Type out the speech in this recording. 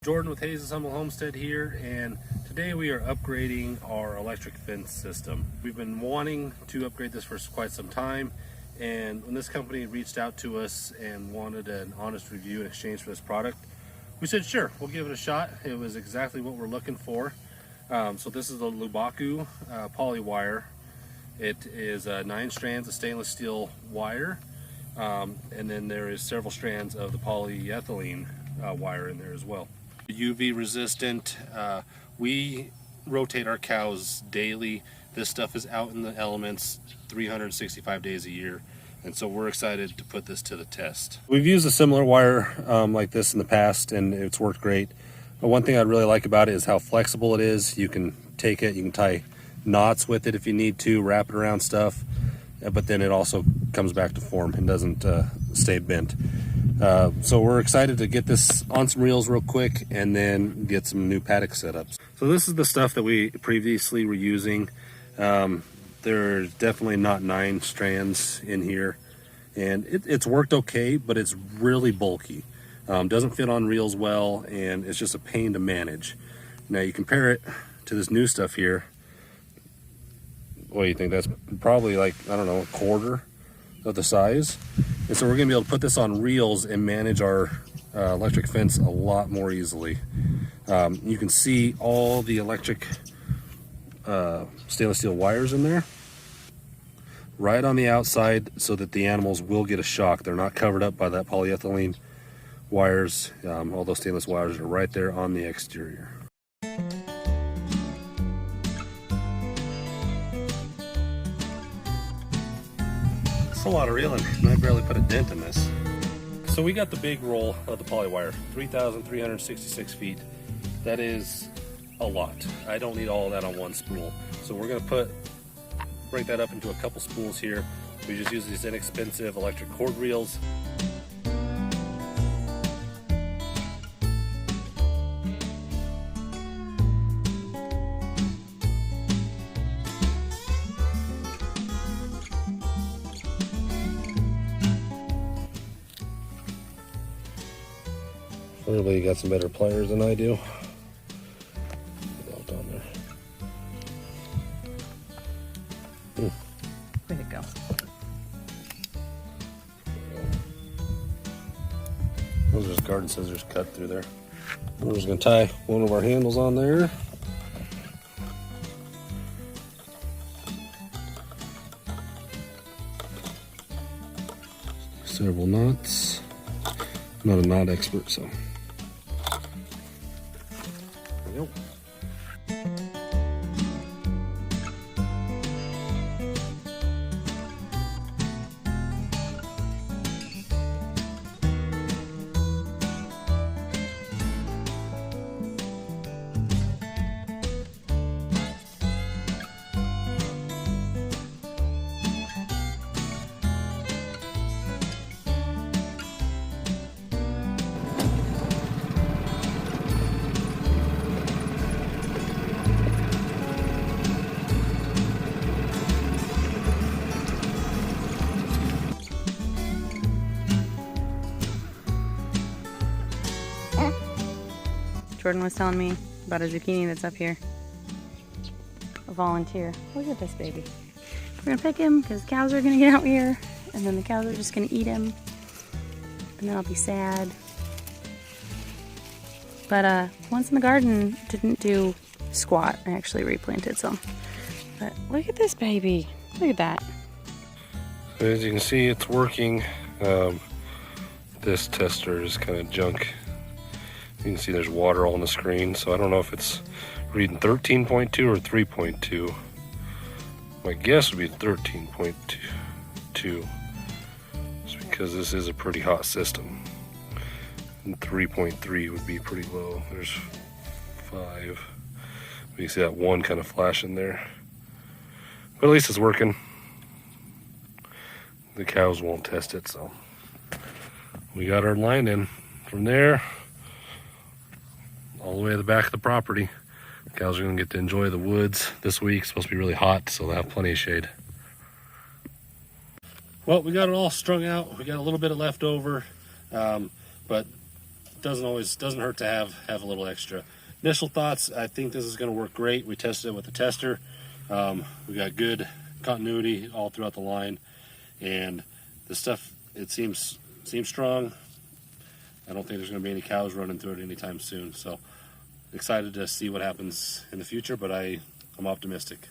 Jordan with Hayes Humble Homestead here, and today we are upgrading our electric fence system. We've been wanting to upgrade this for quite some time, and when this company reached out to us and wanted an honest review in exchange for this product, we said sure, we'll give it a shot. It was exactly what we're looking for. So this is the Lubaku polywire. It is 9 strands of stainless steel wire, and then there is several strands of the polyethylene wire in there as well. UV resistant. We rotate our cows daily. This stuff is out in the elements 365 days a year, and so we're excited to put this to the test. We've used a similar wire like this in the past, and it's worked great. But one thing I really like about it is how flexible it is. You can take it, you can tie knots with it if you need to, wrap it around stuff, but then it also comes back to form and doesn't stay bent. So we're excited to get this on some reels real quick and then get some new paddock setups. So this is the stuff that we previously were using. There's definitely not 9 strands in here, and it's worked okay, but it's really bulky. Doesn't fit on reels well, and it's just a pain to manage. Now you compare it to this new stuff here. What do you think? That's probably like, I don't know, a quarter of the size. And so we're gonna be able to put this on reels and manage our electric fence a lot more easily. You can see all the electric stainless steel wires in there right on the outside, so that the animals will get a shock. They're not covered up by that polyethylene wires. All those stainless wires are right there on the exterior. It's a lot of reeling, and I barely put a dent in this. So we got the big roll of the polywire, 3,366 feet. That is a lot. I don't need all of that on one spool. So we're gonna break that up into a couple spools here. We just use these inexpensive electric cord reels. Clearly you got some better pliers than I do. Down there. Way to go. Those are just garden scissors cut through there. We're just gonna tie one of our handles on there. Several knots. I'm not a knot expert, so. There we go. Jordan was telling me about a zucchini that's up here. A volunteer. Look at this baby. We're gonna pick him because cows are gonna get out here, and then the cows are just gonna eat him, and then I'll be sad. But once in the garden didn't do squat. I actually replanted some. But look at this baby. Look at that. As you can see, it's working. This tester is kind of junk. You can see there's water all on the screen, so I don't know if it's reading 13.2 or 3.2. My guess would be 13.2, just because this is a pretty hot system. And 3.3 would be pretty low. There's 5. You can see that one kind of flashing there. But at least it's working. The cows won't test it, so we got our line in. From there, all the way to the back of the property. The cows are gonna get to enjoy the woods this week. It's supposed to be really hot, so they'll have plenty of shade. Well, we got it all strung out. We got a little bit of left over, but doesn't hurt to have a little extra. Initial thoughts, I think this is going to work great. We tested it with the tester. We got good continuity all throughout the line, and the stuff, it seems strong. I don't think there's going to be any cows running through it anytime soon. So excited to see what happens in the future, but I'm optimistic.